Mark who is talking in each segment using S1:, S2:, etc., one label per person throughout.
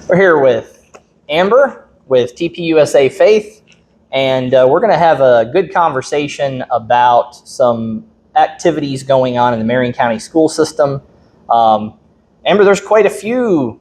S1: We're here with Amber with TPUSA Faith, and we're going to have a good conversation about some activities going on in the Marion County school system. Amber, there's quite a few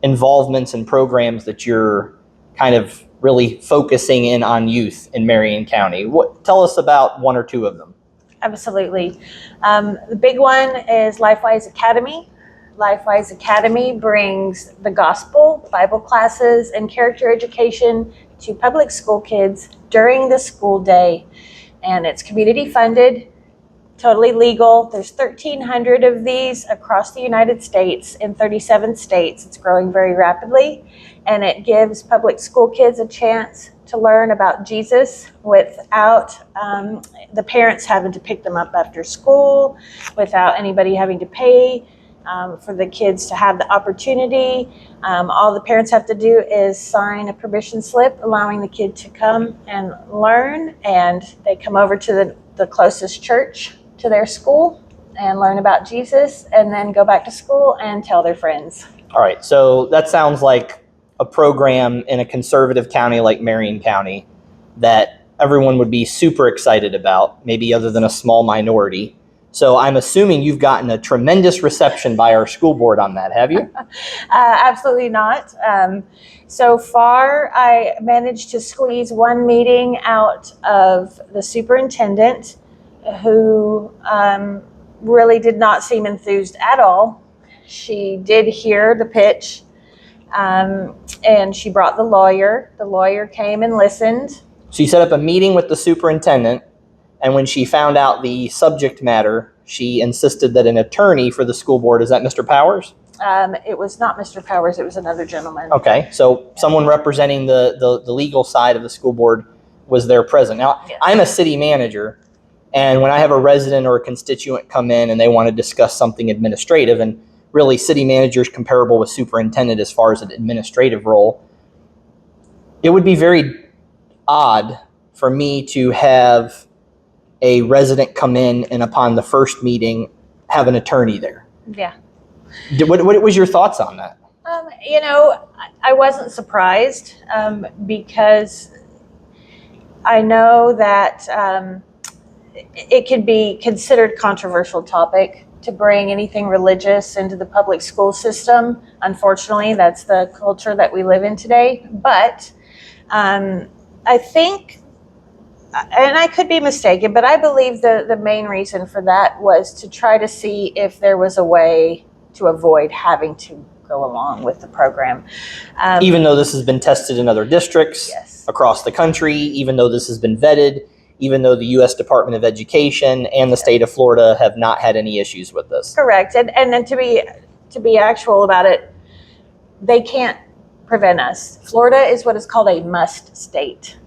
S1: involvements and programs that you're kind of really focusing in on youth in Marion County. Tell us about one or two of them.
S2: Absolutely. The big one is LifeWise Academy. LifeWise Academy brings the gospel, Bible classes, and character education to public school kids during the school day. And it's community funded, totally legal. There's 1,300 of these across the United States in 37 states. It's growing very rapidly. And it gives public school kids a chance to learn about Jesus without the parents having to pick them up after school, without anybody having to pay for the kids to have the opportunity. All the parents have to do is sign a permission slip allowing the kid to come and learn, and they come over to the closest church to their school and learn about Jesus, and then go back to school and tell their friends.
S1: All right, so that sounds like a program in a conservative county like Marion County that everyone would be super excited about, maybe other than a small minority. So I'm assuming you've gotten a tremendous reception by our school board on that, have you?
S2: Absolutely not. So far, I managed to squeeze one meeting out of the superintendent, who really did not seem enthused at all. She did hear the pitch, and she brought the lawyer. The lawyer came and listened.
S1: So you set up a meeting with the superintendent, and when she found out the subject matter, she insisted that an attorney for the school board, is that Mr. Powers?
S2: It was not Mr. Powers, it was another gentleman.
S1: Okay, so someone representing the legal side of the school board was there present. Now,
S2: Yes.
S1: I'm a city manager, and when I have a resident or a constituent come in and they want to discuss something administrative, and really city manager is comparable with superintendent as far as an administrative role, it would be very odd for me to have a resident come in and upon the first meeting have an attorney there.
S2: Yeah.
S1: What was your thoughts on that?
S2: I wasn't surprised because I know that it could be considered controversial topic to bring anything religious into the public school system. Unfortunately, that's the culture that we live in today. But I think, and I could be mistaken, but I believe the main reason for that was to try to see if there was a way to avoid having to go along with the program.
S1: Even though this has been tested in other districts
S2: Yes.
S1: across the country, even though this has been vetted, even though the U.S. Department of Education and the state of Florida have not had any issues with this.
S2: Correct. And then to be actual about it, they can't prevent us. Florida is what is called a must state.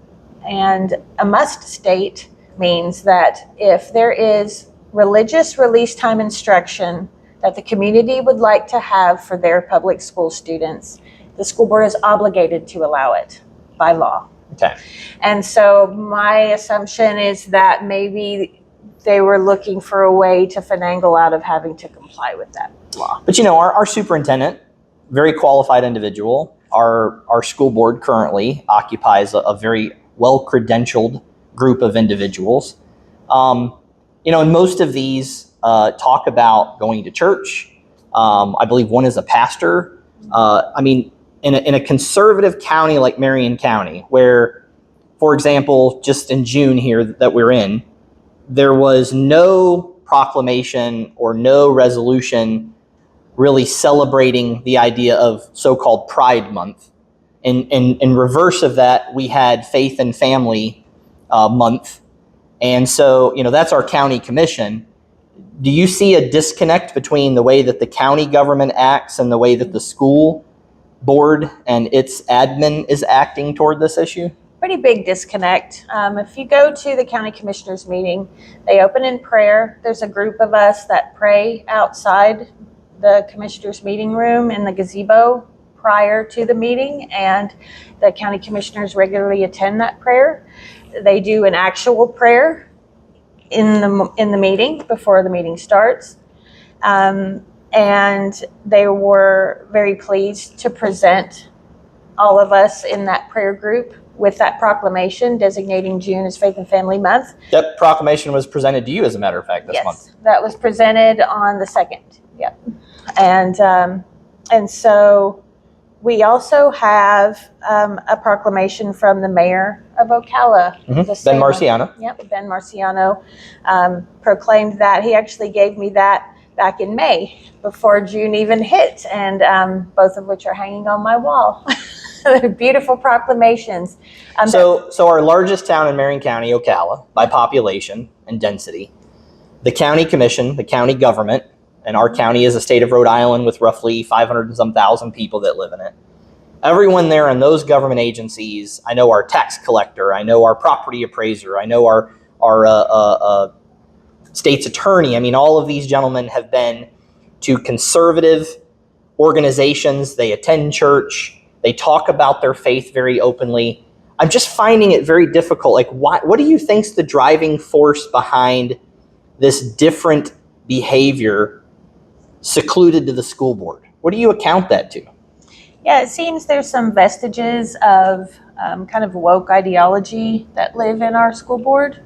S2: And a must state means that if there is religious release time instruction that the community would like to have for their public school students, the school board is obligated to allow it by law.
S1: Okay.
S2: And so my assumption is that maybe they were looking for a way to finagle out of having to comply with that law.
S1: But our superintendent, very qualified individual, our school board currently occupies a very well-credentialed group of individuals. And most of these talk about going to church. I believe one is a pastor. In a conservative county like Marion County, where, for example, just in June here that we're in, there was no proclamation or no resolution really celebrating the idea of so-called Pride Month. In reverse of that, we had Faith and Family Month. And so, that's our county commission. Do you see a disconnect between the way that the county government acts and the way that the school board and its admin is acting toward this issue?
S2: Pretty big disconnect. If you go to the county commissioners meeting, they open in prayer. There's a group of us that pray outside the commissioners meeting room in the gazebo prior to the meeting, and the county commissioners regularly attend that prayer. They do an actual prayer in the meeting before the meeting starts. And they were very pleased to present all of us in that prayer group with that proclamation designating June as Faith and Family Month.
S1: That proclamation was presented to you, as a matter of fact, this month.
S2: Yes, that was presented on the 2nd. Yep. And so we also have a proclamation from the mayor of Ocala.
S1: Ben Marciano.
S2: Yep, Ben Marciano proclaimed that. He actually gave me that back in May, before June even hit, and both of which are hanging on my wall. They're beautiful proclamations.
S1: So our largest town in Marion County, Ocala, by population and density, the county commission, the county government, and our county is a state of Rhode Island with roughly 500 and some thousand people that live in it. Everyone there in those government agencies, I know our tax collector, I know our property appraiser, I know our state's attorney. I mean, all of these gentlemen have been to conservative organizations. They attend church. They talk about their faith very openly. I'm just finding it very difficult. Like, what do you think's the driving force behind this different behavior secluded to the school board? What do you account that to?
S2: Yeah, it seems there's some vestiges of kind of woke ideology that live in our school board.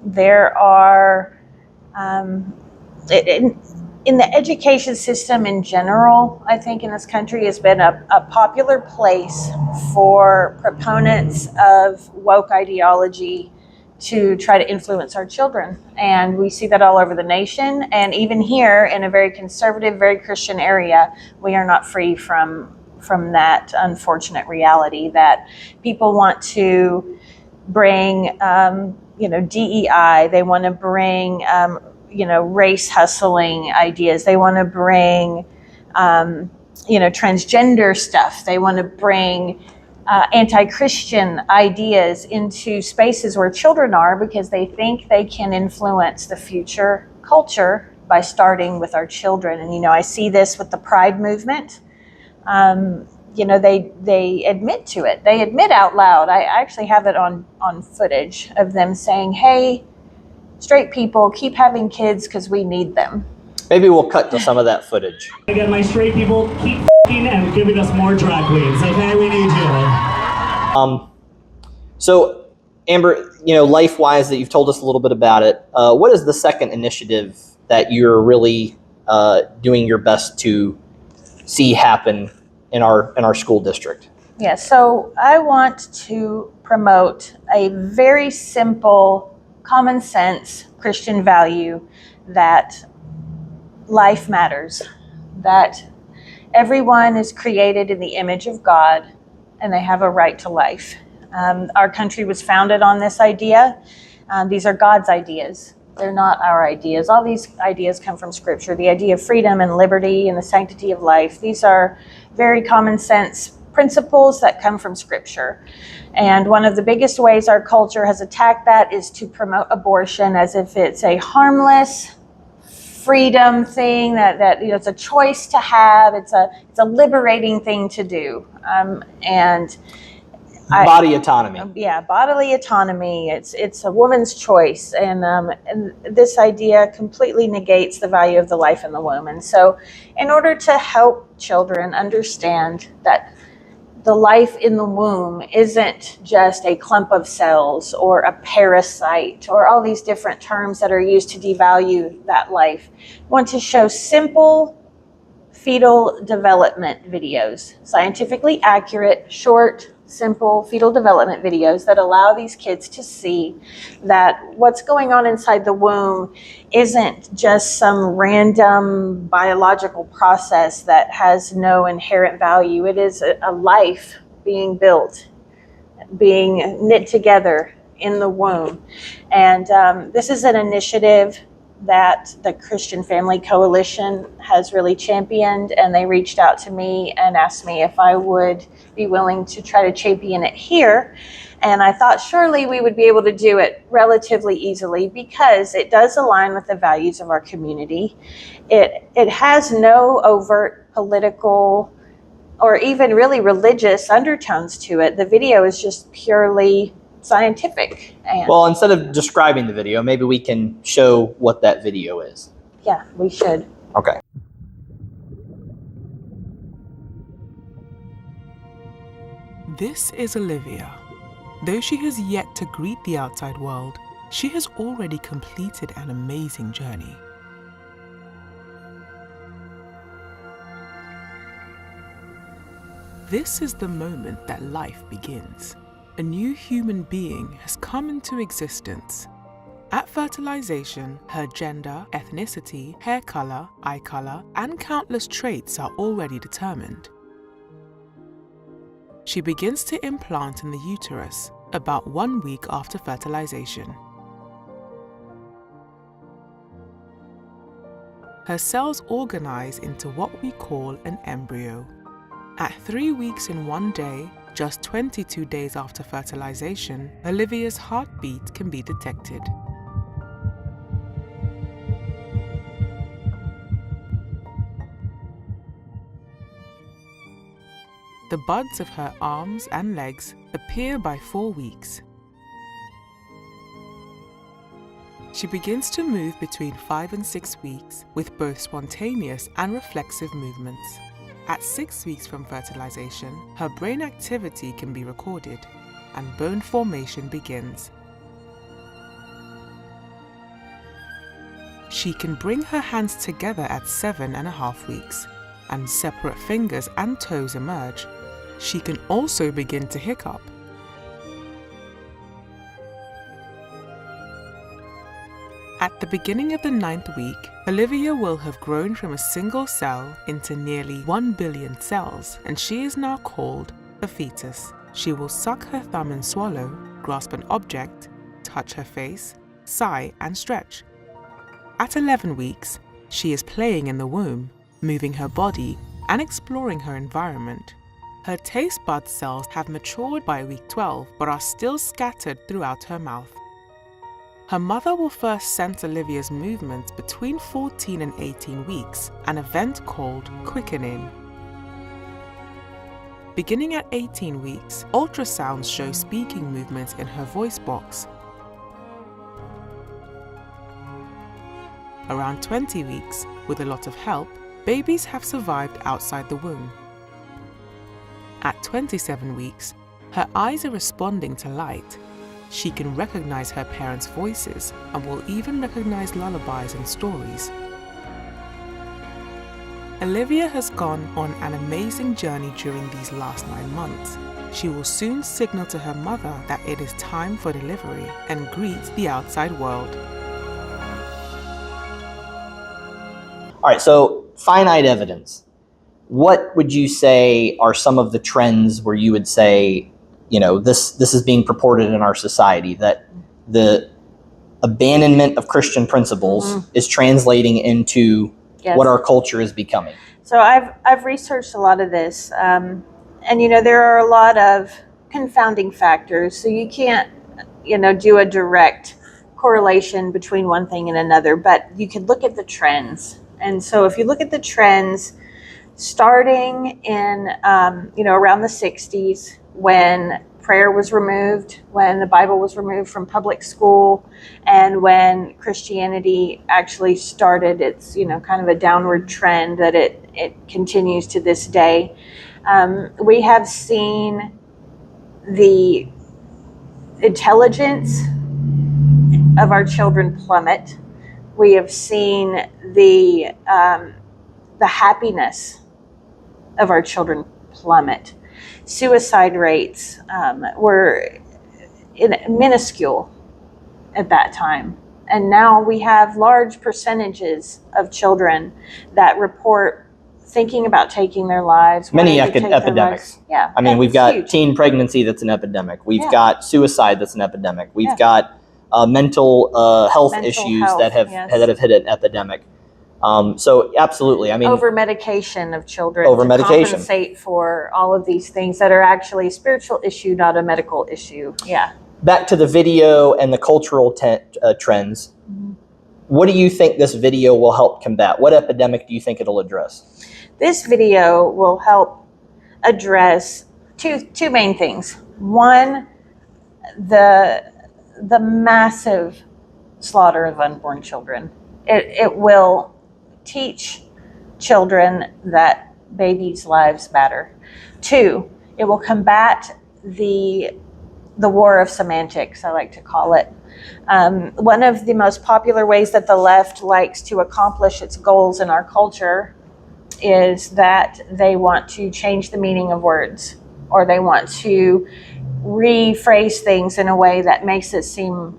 S2: There are, in the education system in general, I think in this country has been a popular place for proponents of woke ideology to try to influence our children. And we see that all over the nation. And even here in a very conservative, very Christian area, we are not free from that unfortunate reality that people want to bring, DEI. They want to bring, race hustling ideas. They want to bring, transgender stuff. They want to bring anti-Christian ideas into spaces where children are, because they think they can influence the future culture by starting with our children. And, I see this with the Pride movement. They admit to it. They admit out loud. I actually have it on footage of them saying, hey, straight people, keep having kids because we need them.
S1: Maybe we'll cut to some of that footage.
S3: Again, my straight people, keep and giving us more drag queens, okay? We need you.
S1: So, Amber, life-wise, that you've told us a little bit about it, what is the second initiative that you're really doing your best to see happen in our school district?
S2: Yeah, so I want to promote a very simple, common sense Christian value that life matters, that everyone is created in the image of God and they have a right to life. Our country was founded on this idea. These are God's ideas. They're not our ideas. All these ideas come from Scripture. The idea of freedom and liberty and the sanctity of life. These are very common sense principles that come from Scripture. And one of the biggest ways our culture has attacked that is to promote abortion as if it's a harmless freedom thing, that it's a choice to have. It's a liberating thing to do.
S1: Body autonomy.
S2: Yeah, bodily autonomy. It's a woman's choice, and this idea completely negates the value of the life in the womb. And so, in order to help children understand that the life in the womb isn't just a clump of cells or a parasite or all these different terms that are used to devalue that life, I want to show simple fetal development videos, scientifically accurate, short, simple fetal development videos that allow these kids to see that what's going on inside the womb isn't just some random biological process that has no inherent value. It is a life being built, being knit together in the womb. And this is an initiative that the Christian Family Coalition has really championed, and they reached out to me and asked me if I would be willing to try to champion it here. And I thought surely we would be able to do it relatively easily because it does align with the values of our community. It has no overt political or even really religious undertones to it. The video is just purely scientific. And
S1: well, instead of describing the video, maybe we can show what that video is.
S2: yeah, we should.
S1: Okay.
S4: This is Olivia. Though she has yet to greet the outside world, she has already completed an amazing journey. This is the moment that life begins. A new human being has come into existence. At fertilization, her gender, ethnicity, hair color, eye color, and countless traits are already determined. She begins to implant in the uterus about 1 week after fertilization. Her cells organize into what we call an embryo. At 3 weeks and 1 day, just 22 days after fertilization, Olivia's heartbeat can be detected. The buds of her arms and legs appear by 4 weeks. She begins to move between 5 and 6 weeks with both spontaneous and reflexive movements. At 6 weeks from fertilization, her brain activity can be recorded and bone formation begins. She can bring her hands together at 7.5 weeks, and separate fingers and toes emerge. She can also begin to hiccup. At the beginning of the 9th week, Olivia will have grown from a single cell into nearly 1 billion cells, and she is now called a fetus. She will suck her thumb and swallow, grasp an object, touch her face, sigh and stretch. At 11 weeks, she is playing in the womb, moving her body and exploring her environment. Her taste bud cells have matured by week 12 but are still scattered throughout her mouth. Her mother will first sense Olivia's movements between 14 and 18 weeks, an event called quickening. Beginning at 18 weeks, ultrasounds show speaking movements in her voice box. Around 20 weeks, with a lot of help, babies have survived outside the womb. At 27 weeks, her eyes are responding to light. She can recognize her parents' voices and will even recognize lullabies and stories. Olivia has gone on an amazing journey during these last 9 months. She will soon signal to her mother that it is time for delivery and greet the outside world.
S1: All right, so finite evidence. What would you say are some of the trends where you would say, you know, this is being purported in our society, that the abandonment of Christian principles is translating into what our culture is becoming?
S2: So I've researched a lot of this, and you know, there are a lot of confounding factors. So you can't, you know, do a direct correlation between one thing and another, but you could look at the trends. And so if you look at the trends, starting in, you know, around the 60s, when prayer was removed, when the Bible was removed from public school, and when Christianity actually started its, you know, kind of a downward trend that it continues to this day, we have seen the intelligence of our children plummet. We have seen the happiness of our children plummet. Suicide rates were minuscule at that time. And now we have large percentages of children that report thinking about taking their lives.
S1: Many epidemics.
S2: Yeah.
S1: I mean, we've got
S2: huge.
S1: teen pregnancy that's an epidemic. We've got suicide that's an epidemic. We've got mental health issues that have hit an epidemic. So absolutely, I mean,
S2: over medication of children
S1: over
S2: to
S1: medication.
S2: compensate for all of these things that are actually a spiritual issue, not a medical issue. Yeah.
S1: Back to the video and the cultural trends. What do you think this video will help combat? What epidemic do you think it'll address?
S2: This video will help address two main things. One, the massive slaughter of unborn children. It will teach children that babies' lives matter. Two, it will combat the war of semantics, I like to call it. One of the most popular ways that the left likes to accomplish its goals in our culture is that they want to change the meaning of words, or they want to rephrase things in a way that makes it seem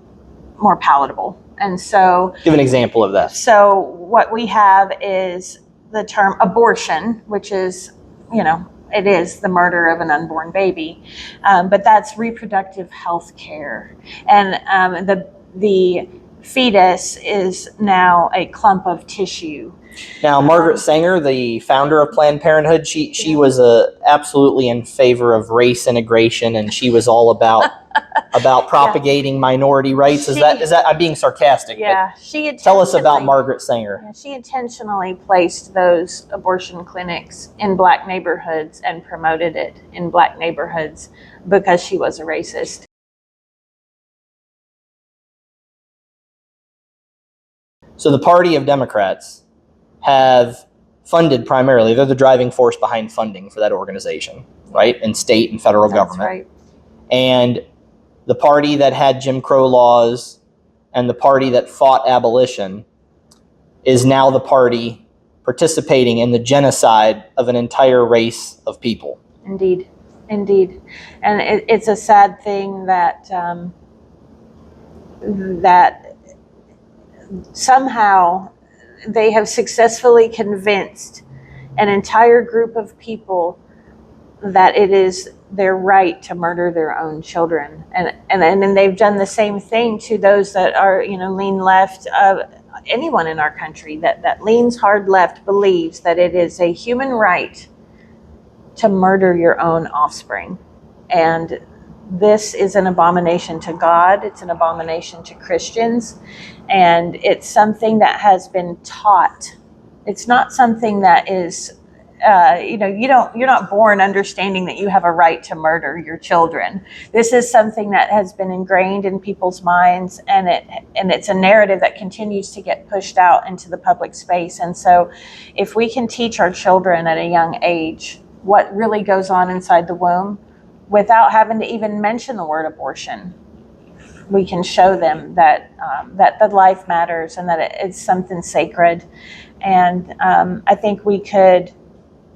S2: more palatable. And so,
S1: Give an example of that.
S2: so what we have is the term abortion, which is, it is the murder of an unborn baby, but that's reproductive health care. And the fetus is now a clump of tissue.
S1: Now, Margaret Sanger, the founder of Planned Parenthood, she was absolutely in favor of race integration, and she was all about propagating minority rights. Is that I'm being sarcastic?
S2: Yeah, she
S1: Tell us about Margaret Sanger.
S2: Yeah, she intentionally placed those abortion clinics in Black neighborhoods and promoted it in Black neighborhoods because she was a racist.
S1: So the Party of Democrats have funded primarily, they're the driving force behind funding for that organization, right? In state and federal government.
S2: That's right.
S1: And the party that had Jim Crow laws and the party that fought abolition is now the party participating in the genocide of an entire race of people.
S2: Indeed. And it's a sad thing that that somehow they have successfully convinced an entire group of people that it is their right to murder their own children, and then they've done the same thing to those that are lean left. Anyone in our country that leans hard left believes that it is a human right to murder your own offspring, and this is an abomination to God. It's an abomination to Christians, and it's something that has been taught. It's not something that is, you're not born understanding that you have a right to murder your children. This is something that has been ingrained in people's minds, and it's a narrative that continues to get pushed out into the public space. And so, if we can teach our children at a young age what really goes on inside the womb, without having to even mention the word abortion, we can show them that the life matters and that it's something sacred. And I think we could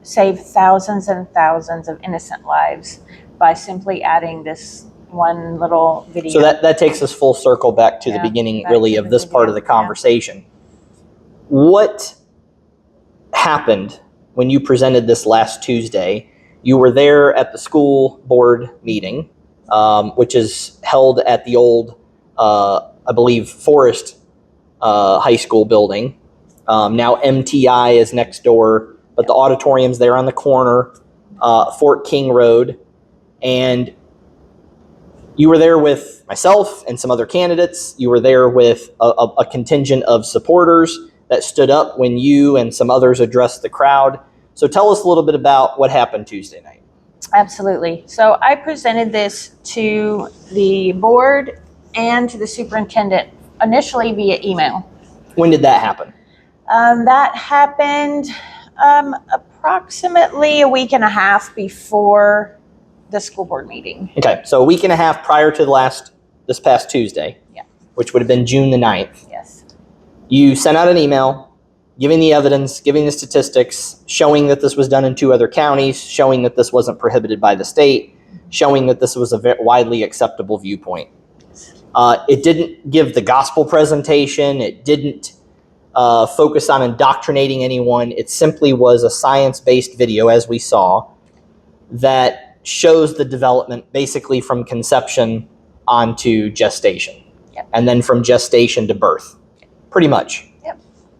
S2: save thousands and thousands of innocent lives by simply adding this one little video.
S1: So that takes us full circle back to the beginning, really, of this part of the conversation. What happened when you presented this last Tuesday? You were there at the school board meeting, which is held at the old, I believe, Forest High School building. Now MTI is next door, but the auditorium's there on the corner, Fort King Road. And you were there with myself and some other candidates. You were there with a contingent of supporters that stood up when you and some others addressed the crowd. So tell us a little bit about what happened Tuesday night.
S2: Absolutely. So I presented this to the board and to the superintendent initially via email.
S1: When did that happen?
S2: That happened approximately a week and a half before the school board meeting.
S1: Okay, so a week and a half prior to this past Tuesday, which would have been June the 9th.
S2: Yes.
S1: You sent out an email giving the evidence, giving the statistics, showing that this was done in 2 other counties, showing that this wasn't prohibited by the state, showing that this was a widely acceptable viewpoint. It didn't give the gospel presentation. It didn't focus on indoctrinating anyone. It simply was a science-based video, as we saw, that shows the development basically from conception onto gestation, and then from gestation to birth, pretty much.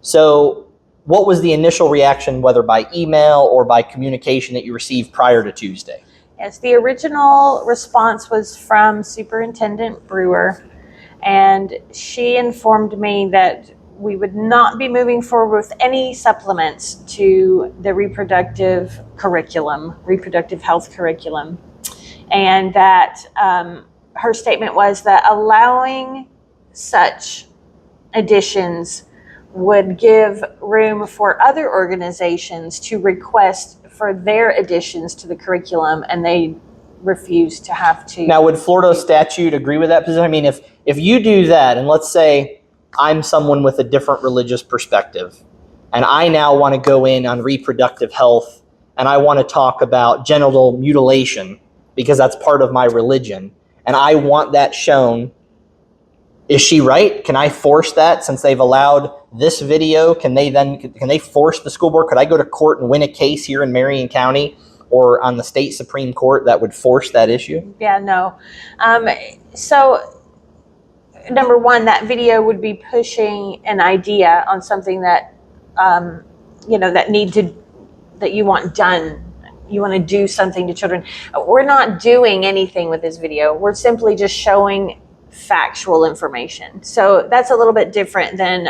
S1: So what was the initial reaction, whether by email or by communication, that you received prior to Tuesday?
S2: Yes, the original response was from Superintendent Brewer, and she informed me that we would not be moving forward with any supplements to the reproductive health curriculum, and that her statement was that allowing such additions would give room for other organizations to request for their additions to the curriculum, and they refuse to have to.
S1: Now, would Florida statute agree with that position? I mean, if you do that, and let's say I'm someone with a different religious perspective, and I now want to go in on reproductive health, and I want to talk about genital mutilation because that's part of my religion, and I want that shown, is she right? Can I force that since they've allowed this video? Can they force the school board? Could I go to court and win a case here in Marion County or on the state Supreme Court that would force that issue?
S2: Yeah, no. So number one, that video would be pushing an idea on something that, that you want done. You want to do something to children. We're not doing anything with this video. We're simply just showing factual information. So that's a little bit different than,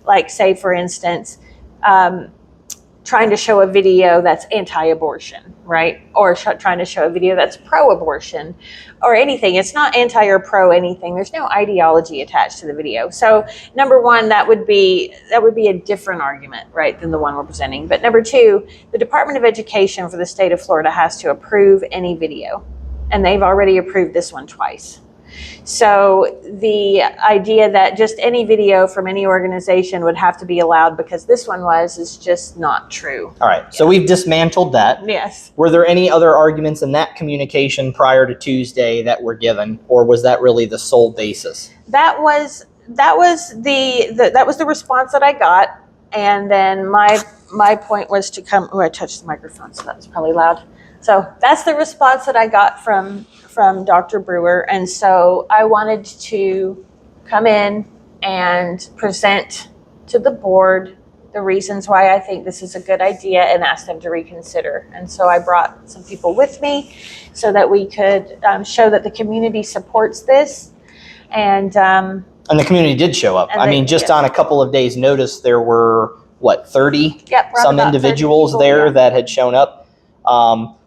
S2: like, say, for instance, trying to show a video that's anti-abortion, right? Or trying to show a video that's pro-abortion or anything. It's not anti or pro anything. There's no ideology attached to the video. So number one, that would be a different argument, right, than the one we're presenting. But number two, the Department of Education for the state of Florida has to approve any video, and they've already approved this one twice. So the idea that just any video from any organization would have to be allowed because this one is just not true.
S1: All right, so we've dismantled that.
S2: Yes.
S1: Were there any other arguments in that communication prior to Tuesday that were given, or was that really the sole basis?
S2: That was the response that I got, and then my point was to come. Oh, I touched the microphone, so that was probably loud. So that's the response that I got from Dr. Brewer. And so I wanted to come in and present to the board the reasons why I think this is a good idea and ask them to reconsider. And so I brought some people with me so that we could show that the community supports this. And
S1: the community did show up. I mean, just on a couple of days' notice, there were, 30?
S2: Yep,
S1: some individuals
S2: 30 people,
S1: there
S2: yeah,
S1: that had shown up.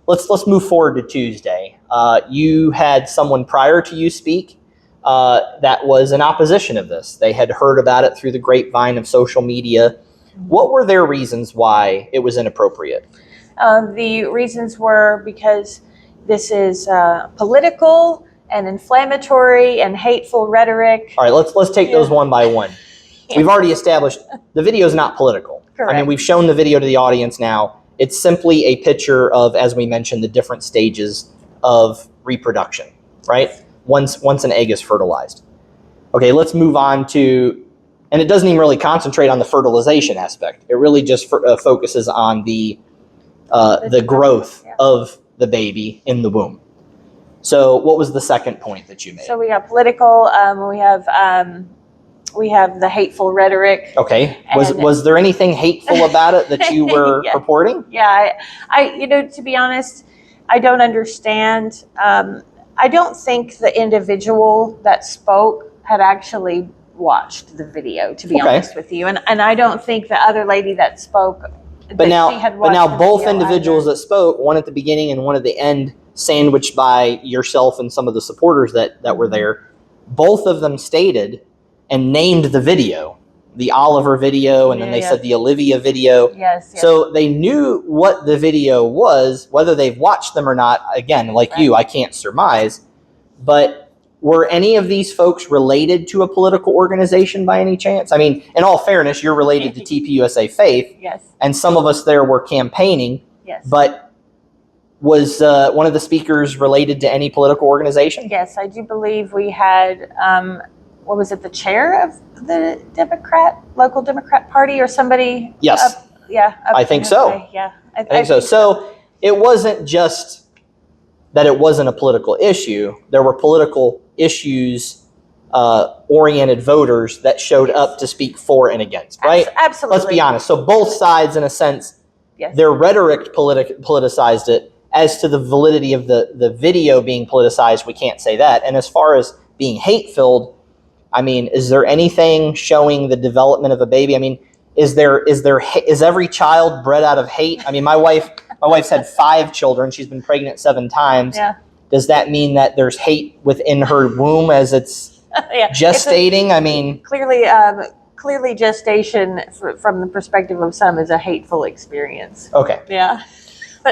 S1: Let's move forward to Tuesday. You had someone prior to you speak that was in opposition of this. They had heard about it through the grapevine of social media. What were their reasons why it was inappropriate?
S2: The reasons were because this is political and inflammatory and hateful rhetoric.
S1: All right, let's take those one by one. We've already established the video is not political.
S2: Correct.
S1: I mean, we've shown the video to the audience now. It's simply a picture of, as we mentioned, the different stages of reproduction, right? Once an egg is fertilized. Okay, let's move on to, and it doesn't even really concentrate on the fertilization aspect. It really just focuses on the growth of the baby in the womb. So what was the second point that you made?
S2: So we have political, we have the hateful rhetoric.
S1: Okay. Was there anything hateful about it that you were
S2: Yeah.
S1: reporting?
S2: Yeah, I to be honest, I don't understand. I don't think the individual that spoke had actually watched the video, to be honest with you. And I don't think the other lady that spoke,
S1: But now both
S2: video
S1: individuals
S2: either.
S1: that spoke, one at the beginning and one at the end, sandwiched by yourself and some of the supporters that were there, both of them stated and named the video, the Oliver video, and then they said the Olivia video.
S2: Yes.
S1: So they knew what the video was, whether they've watched them or not. Again, like you, I can't surmise. But were any of these folks related to a political organization by any chance? I mean, in all fairness, you're related to TPUSA Faith.
S2: Yes.
S1: And some of us there were campaigning.
S2: Yes.
S1: But was one of the speakers related to any political organization?
S2: Yes, I do believe we had, what was it, the chair of the local Democrat Party or somebody?
S1: Yes. I think so.
S2: Yeah.
S1: I think so. So it wasn't just that it wasn't a political issue. There were political issues oriented voters that showed up to speak for and against, right?
S2: Absolutely.
S1: Let's be honest. So both sides, in a sense, their rhetoric politicized it. As to the validity of the video being politicized, we can't say that. And as far as being hate-filled, I mean, is there anything showing the development of a baby? I mean, is every child bred out of hate? I mean, my wife's had 5 children. She's been pregnant 7 times.
S2: Yeah.
S1: Does that mean that there's hate within her womb as it's gestating? I mean,
S2: clearly gestation from the perspective of some is a hateful experience.
S1: Okay.
S2: Yeah.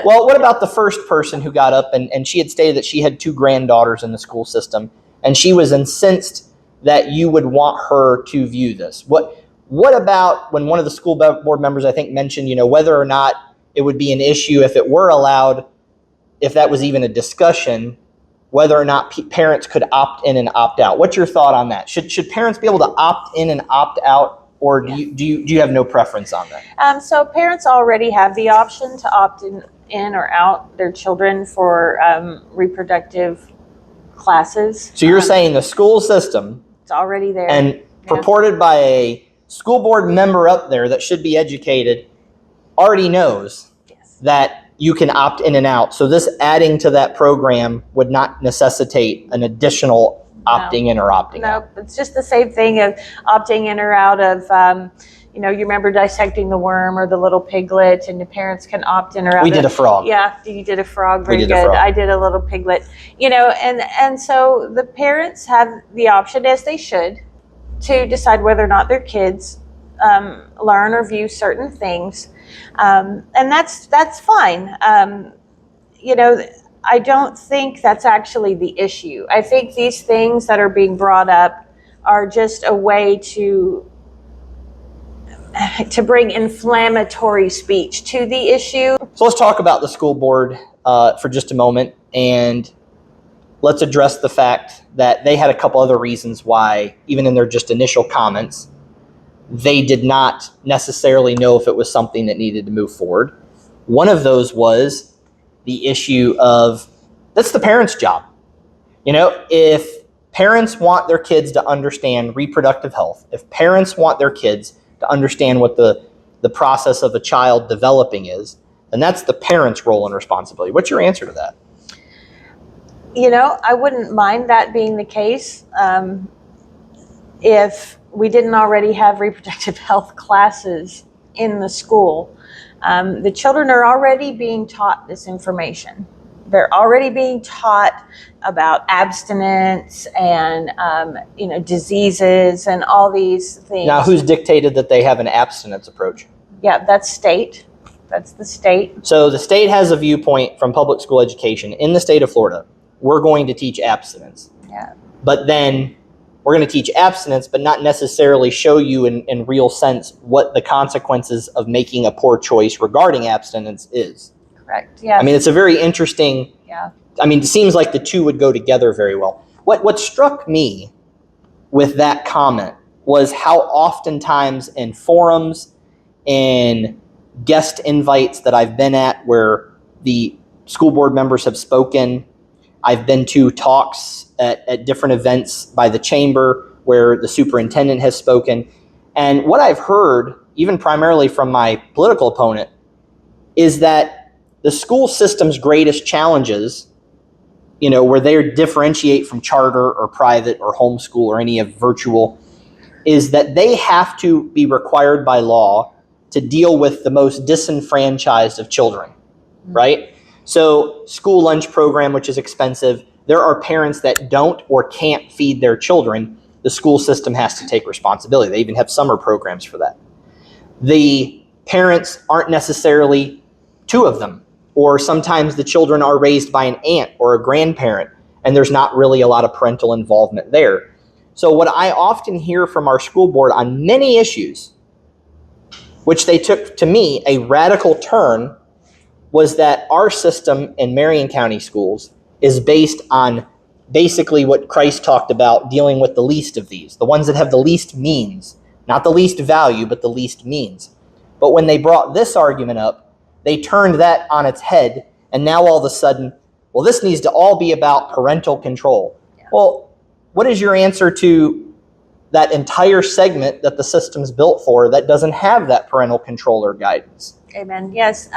S1: Well, what about the first person who got up and she had stated that she had 2 granddaughters in the school system, and she was incensed that you would want her to view this? What about when one of the school board members, I think, mentioned, whether or not it would be an issue if it were allowed, if that was even a discussion, whether or not parents could opt in and opt out? What's your thought on that? Should parents be able to opt in and opt out, or do you have no preference on that?
S2: So parents already have the option to opt in or out their children for reproductive classes.
S1: So you're saying the school system,
S2: It's already there.
S1: and purported by a school board member up there that should be educated, already knows
S2: Yes.
S1: that you can opt in and out. So this adding to that program would not necessitate an additional opting in or opting out.
S2: No, it's just the same thing of opting in or out of, you remember dissecting the worm or the little piglet, and the parents can opt in or out.
S1: We did a frog.
S2: Yeah, you did a frog. Very
S1: did a
S2: good.
S1: frog.
S2: I did a little piglet. And so the parents have the option, as they should, to decide whether or not their kids learn or view certain things, and that's fine. I don't think that's actually the issue. I think these things that are being brought up are just a way to bring inflammatory speech to the issue.
S1: So let's talk about the school board for just a moment, and let's address the fact that they had a couple other reasons why, even in their just initial comments, they did not necessarily know if it was something that needed to move forward. One of those was the issue of, that's the parents' job. If parents want their kids to understand reproductive health, if parents want their kids to understand what the process of a child developing is, then that's the parents' role and responsibility. What's your answer to that?
S2: I wouldn't mind that being the case if we didn't already have reproductive health classes in the school. The children are already being taught this information. They're already being taught about abstinence and, diseases and all these things.
S1: Now, who's dictated that they have an abstinence approach?
S2: Yeah, that's state. That's the state.
S1: So the state has a viewpoint from public school education in the state of Florida. We're going to teach abstinence.
S2: Yeah.
S1: But then we're going to teach abstinence, but not necessarily show you in real sense what the consequences of making a poor choice regarding abstinence is.
S2: Correct. Yeah.
S1: I mean, it's a very interesting,
S2: Yeah.
S1: it seems like the two would go together very well. What struck me with that comment was how oftentimes in forums, in guest invites that I've been at where the school board members have spoken, I've been to talks at different events by the chamber where the superintendent has spoken. And what I've heard, even primarily from my political opponent, is that the school system's greatest challenges, where they differentiate from charter or private or homeschool or any of virtual, is that they have to be required by law to deal with the most disenfranchised of children, right? So school lunch program, which is expensive, there are parents that don't or can't feed their children. The school system has to take responsibility. They even have summer programs for that. The parents aren't necessarily two of them, or sometimes the children are raised by an aunt or a grandparent, and there's not really a lot of parental involvement there. So what I often hear from our school board on many issues, which they took to me a radical turn, was that our system in Marion County schools is based on basically what Christ talked about, dealing with the least of these, the ones that have the least means, not the least value, but the least means. But when they brought this argument up, they turned that on its head, and now all of a sudden, well, this needs to all be about parental control. Yeah. Well, what is your answer to that entire segment that the system's built for that doesn't have that parental control or guidance?
S2: Amen. Yes.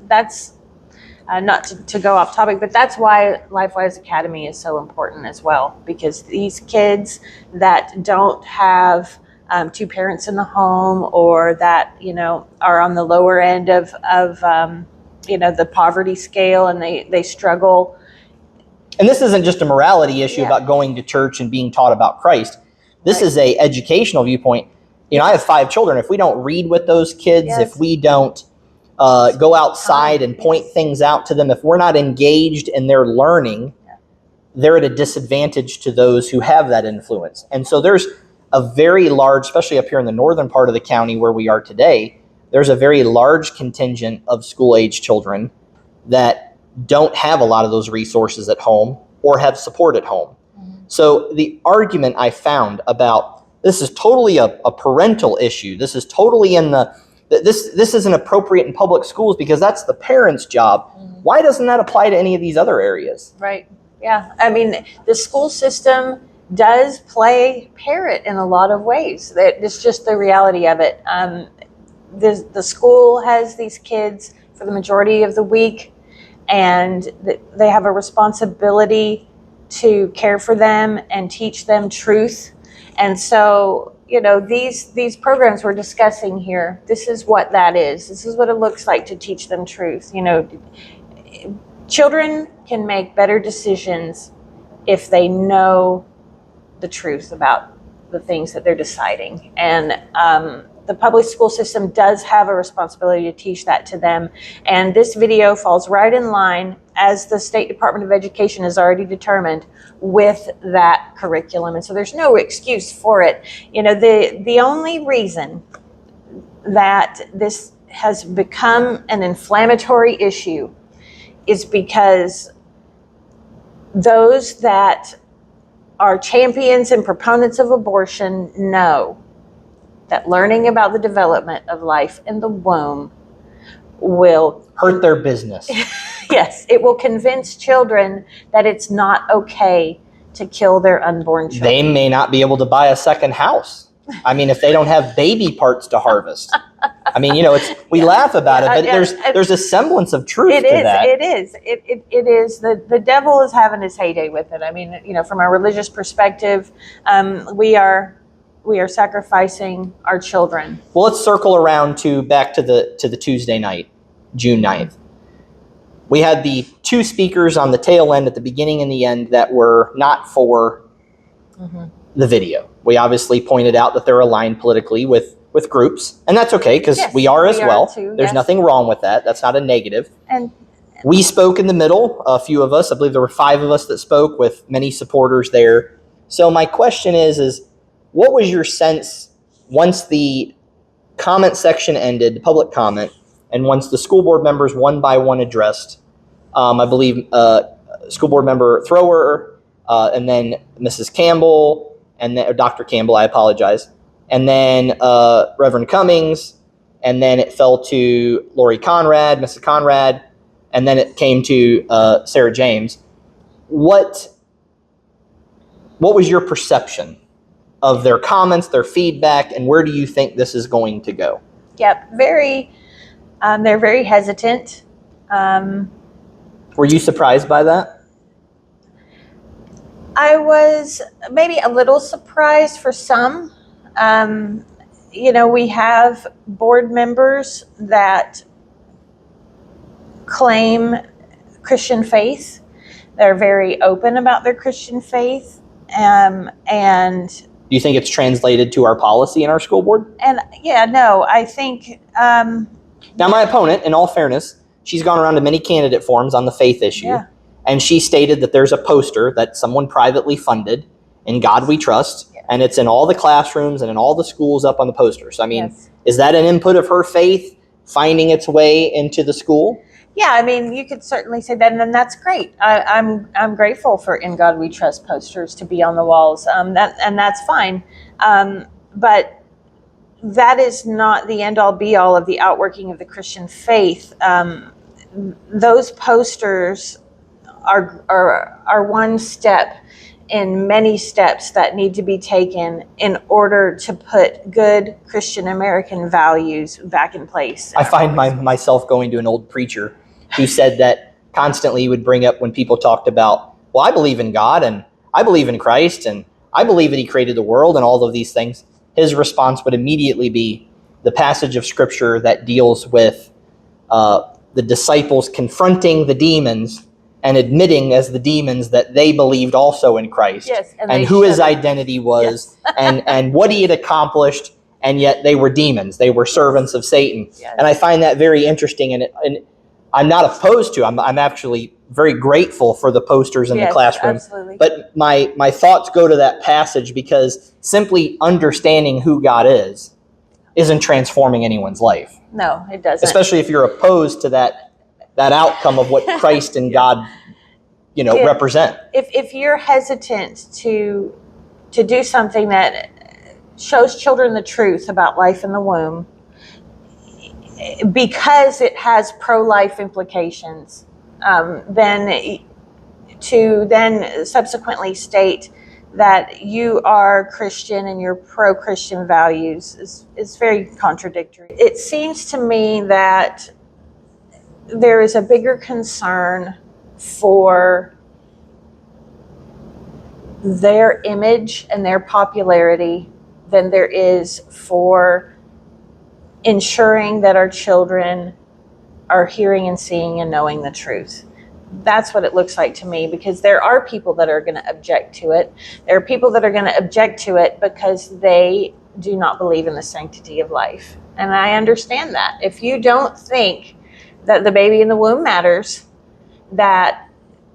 S2: That's not to go off topic, but that's why LifeWise Academy is so important as well, because these kids that don't have two parents in the home, or that are on the lower end of the poverty scale, and they struggle. And
S1: this isn't just a morality issue about going to church and being taught about Christ. This is a educational viewpoint. I have 5 children. If we don't read with those kids, if we don't go outside and point things out to them. If we're not engaged in their learning, they're at a disadvantage to those who have that influence. And so there's a very large, especially up here in the northern part of the county where we are today, there's a very large contingent of school-age children that don't have a lot of those resources at home or have support at home. So the argument I found about this is totally a parental issue. This is totally this isn't appropriate in public schools because that's the parents' job. Why doesn't that apply to any of these other areas?
S2: Right. Yeah. I mean, the school system does play parent in a lot of ways. It's just the reality of it. The school has these kids for the majority of the week, and they have a responsibility to care for them and teach them truth. And so, these programs we're discussing here, this is what that is. This is what it looks like to teach them truth. Children can make better decisions if they know the truth about the things that they're deciding. And the public school system does have a responsibility to teach that to them. And this video falls right in line, as the State Department of Education has already determined, with that curriculum. And so there's no excuse for it. The only reason that this has become an inflammatory issue is because those that are champions and proponents of abortion know that learning about the development of life in the womb will
S1: hurt their business.
S2: Yes, it will convince children that it's not okay to kill their unborn children.
S1: They may not be able to buy a second house. I mean, if they don't have baby parts to harvest. I mean, we laugh about it, but there's a semblance of truth to that.
S2: It is. The devil is having his heyday with it. I mean, from a religious perspective, we are sacrificing our children.
S1: Well, let's circle around back to the Tuesday night, June 9th. We had the two speakers on the tail end at the beginning and the end that were not for the video. We obviously pointed out that they're aligned politically with groups, and that's okay because we are as well.
S2: Too,
S1: There's nothing wrong with that. That's not a negative.
S2: And
S1: we spoke in the middle, a few of us. I believe there were 5 of us that spoke with many supporters there. So my question is what was your sense once the comment section ended, the public comment, and once the school board members one by one addressed, I believe school board member Thrower, and then Mrs. Campbell, and then Dr. Campbell, I apologize, and then Reverend Cummings, and then it fell to Lori Conrad, Mrs. Conrad, and then it came to Sarah James. What was your perception of their comments, their feedback, and where do you think this is going to go?
S2: Yep, they're very hesitant.
S1: Were you surprised by that?
S2: I was maybe a little surprised for some. We have board members that claim Christian faith. They're very open about their Christian faith. And
S1: do you think it's translated to our policy in our school board?
S2: I think...
S1: Now, my opponent, in all fairness, she's gone around to many candidate forums on the faith issue.
S2: Yeah.
S1: And she stated that there's a poster that someone privately funded, In God We Trust, and it's in all the classrooms and in all the schools up on the posters. I mean, is that an input of her faith finding its way into the school?
S2: Yeah, I mean, you could certainly say that, and that's great. I'm grateful for "In God We Trust" posters to be on the walls. That's fine, but that is not the end-all, be-all of the outworking of the Christian faith. Those posters are one step in many steps that need to be taken in order to put good Christian American values back in place.
S1: I find myself going to an old preacher who said that constantly he would bring up when people talked about, well, I believe in God and I believe in Christ and I believe that he created the world and all of these things. His response would immediately be the passage of scripture that deals with the disciples confronting the demons and admitting as the demons that they believed also in Christ,
S2: yes,
S1: and who his identity was,
S2: yes.
S1: and what he had accomplished, and yet they were demons. They were servants of Satan.
S2: Yes.
S1: And I find that very interesting, and I'm not opposed to. I'm actually very grateful for the posters in the classroom.
S2: Absolutely.
S1: But my thoughts go to that passage because simply understanding who God is isn't transforming anyone's life.
S2: No, it doesn't.
S1: Especially if you're opposed to that outcome of what Christ and God, represent.
S2: If you're hesitant to do something that shows children the truth about life in the womb, because it has pro-life implications, then subsequently state that you are Christian and you're pro-Christian values is very contradictory. It seems to me that there is a bigger concern for their image and their popularity than there is for ensuring that our children are hearing and seeing and knowing the truth. That's what it looks like to me, because there are people that are going to object to it. There are people that are going to object to it because they do not believe in the sanctity of life. And I understand that. If you don't think that the baby in the womb matters, that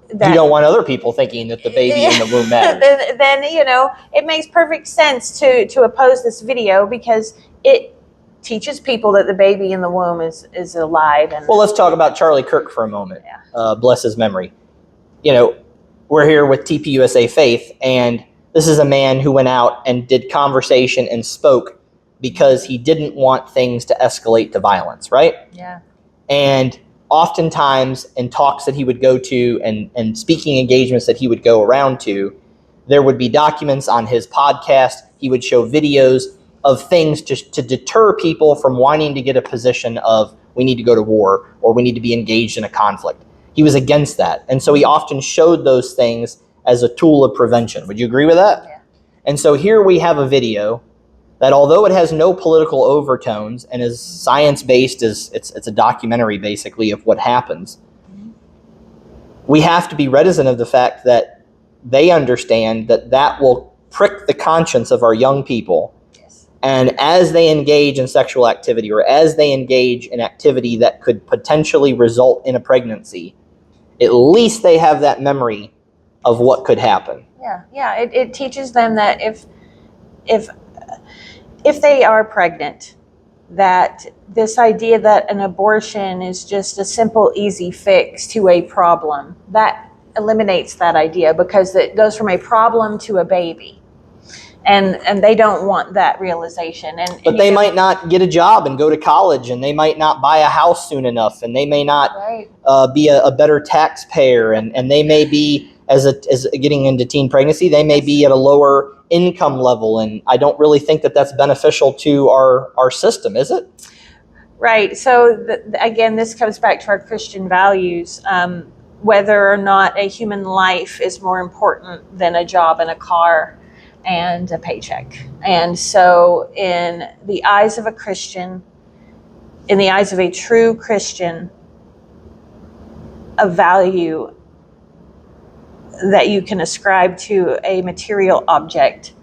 S1: you don't want other people thinking that the baby in the womb matters.
S2: then it makes perfect sense to oppose this video, because it teaches people that the baby in the womb is alive. And
S1: well, let's talk about Charlie Kirk for a moment.
S2: Yeah.
S1: Bless his memory. We're here with TPUSA Faith, and this is a man who went out and did conversation and spoke because he didn't want things to escalate to violence, right?
S2: Yeah.
S1: And oftentimes in talks that he would go to and speaking engagements that he would go around to, there would be documents on his podcast. He would show videos of things to deter people from wanting to get a position of, we need to go to war or we need to be engaged in a conflict. He was against that. And so he often showed those things as a tool of prevention. Would you agree with that?
S2: Yeah.
S1: And so here we have a video that, although it has no political overtones and is science-based, it's a documentary basically of what happens, we have to be reticent of the fact that they understand that will prick the conscience of our young people.
S2: Yes.
S1: And as they engage in sexual activity, or as they engage in activity that could potentially result in a pregnancy, at least they have that memory of what could happen.
S2: Yeah. It teaches them that if they are pregnant, that this idea that an abortion is just a simple, easy fix to a problem, that eliminates that idea, because it goes from a problem to a baby. And they don't want that realization.
S1: But they might not get a job and go to college, and they might not buy a house soon enough, and they may not be a better taxpayer, and they may be, as getting into teen pregnancy, they may be at a lower income level, and I don't really think that that's beneficial to our system, is it?
S2: Right. So again, this comes back to our Christian values. Whether or not a human life is more important than a job and a car and a paycheck. And so in the eyes of a Christian, in the eyes of a true Christian, a value that you can ascribe to a material object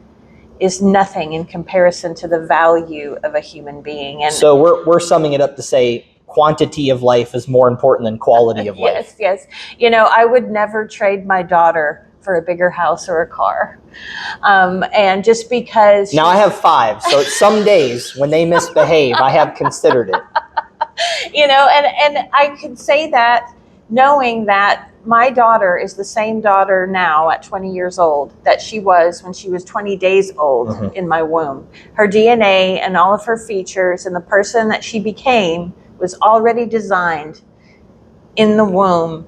S2: is nothing in comparison to the value of a human being. And
S1: so we're summing it up to say quantity of life is more important than quality of life.
S2: Yes. I would never trade my daughter for a bigger house or a car. And just because...
S1: Now I have 5, so some days when they misbehave, I have considered it.
S2: And I could say that knowing that my daughter is the same daughter now at 20 years old that she was when she was 20 days old in my womb. Her DNA and all of her features and the person that she became was already designed in the womb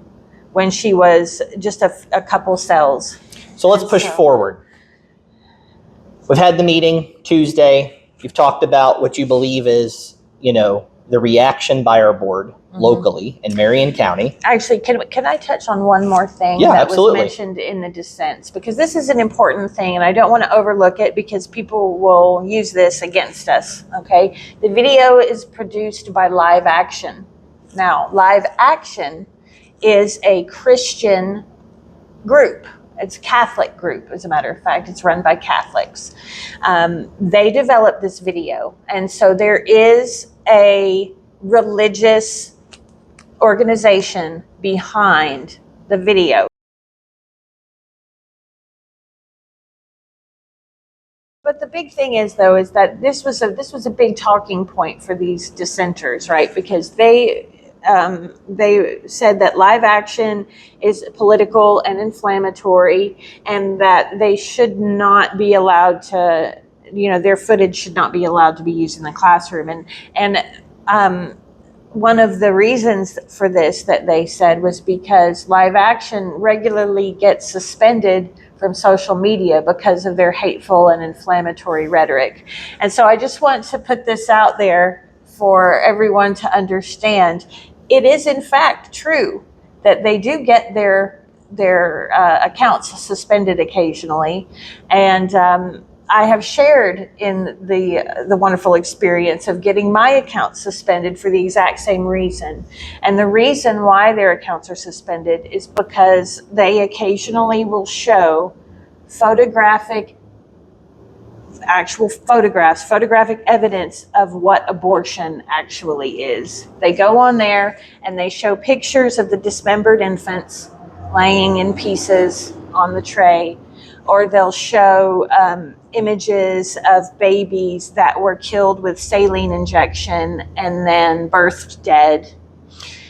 S2: when she was just a couple cells.
S1: So let's push forward. We've had the meeting Tuesday. You've talked about what you believe is, the reaction by our board locally in Marion County.
S2: Actually, can I touch on one more thing that was mentioned in the dissents? Because this is an important thing, and I don't want to overlook it because people will use this against us, okay? The video is produced by Live Action. Now, Live Action is a Christian group, It's a Catholic group, as a matter of fact. It's run by Catholics. They developed this video. And so there is a religious organization behind the video. But the big thing is, though, is that this was a big talking point for these dissenters, right? Because they said that live action is political and inflammatory, and that they should not be allowed to, their footage should not be allowed to be used in the classroom. And one of the reasons for this that they said was because live action regularly gets suspended from social media because of their hateful and inflammatory rhetoric. And so I just want to put this out there for everyone to understand. It is in fact true that they do get their accounts suspended occasionally. And I have shared in the wonderful experience of getting my account suspended for the exact same reason. And the reason why their accounts are suspended is because they occasionally will show photographic evidence of what abortion actually is. They go on there and they show pictures of the dismembered infants laying in pieces on the tray, or they'll show images of babies that were killed with saline injection and then birthed dead.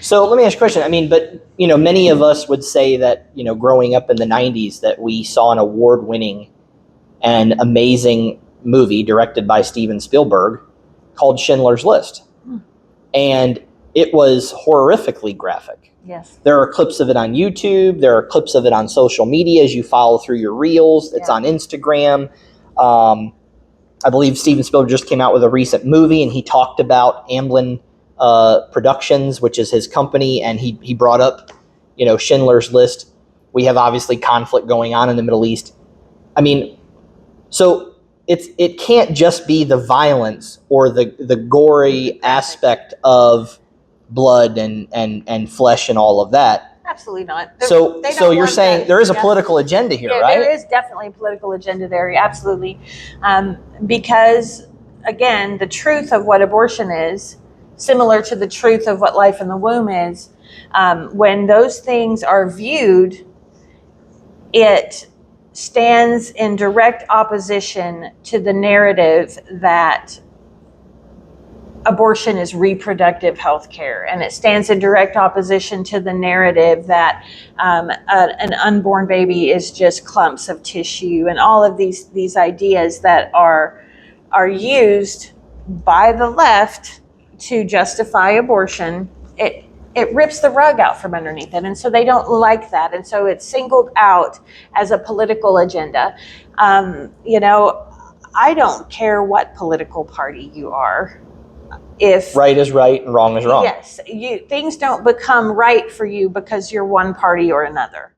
S1: So let me ask you a question. I mean, but many of us would say that, growing up in the 90s, that we saw an award-winning and amazing movie directed by Steven Spielberg called Schindler's List. And it was horrifically graphic.
S2: Yes.
S1: There are clips of it on YouTube. There are clips of it on social media as you follow through your reels. It's on Instagram. I believe Steven Spielberg just came out with a recent movie, and he talked about Amblin Productions, which is his company, and he brought up, Schindler's List. We have obviously conflict going on in the Middle East. I mean, so it can't just be the violence or the gory aspect of blood and flesh and all of that.
S2: Absolutely not.
S1: So you're saying
S2: that.
S1: there is a political agenda here, right?
S2: There is definitely a political agenda there, absolutely. Because, again, the truth of what abortion is, similar to the truth of what life in the womb is, when those things are viewed, it stands in direct opposition to the narrative that abortion is reproductive health care, and it stands in direct opposition to the narrative that an unborn baby is just clumps of tissue, and all of these ideas that are used by the left to justify abortion. It rips the rug out from underneath it, and so they don't like that, and so it's singled out as a political agenda. I don't care what political party you are. If
S1: right is right and wrong is wrong.
S2: Yes, things don't become right for you because you're one party or another.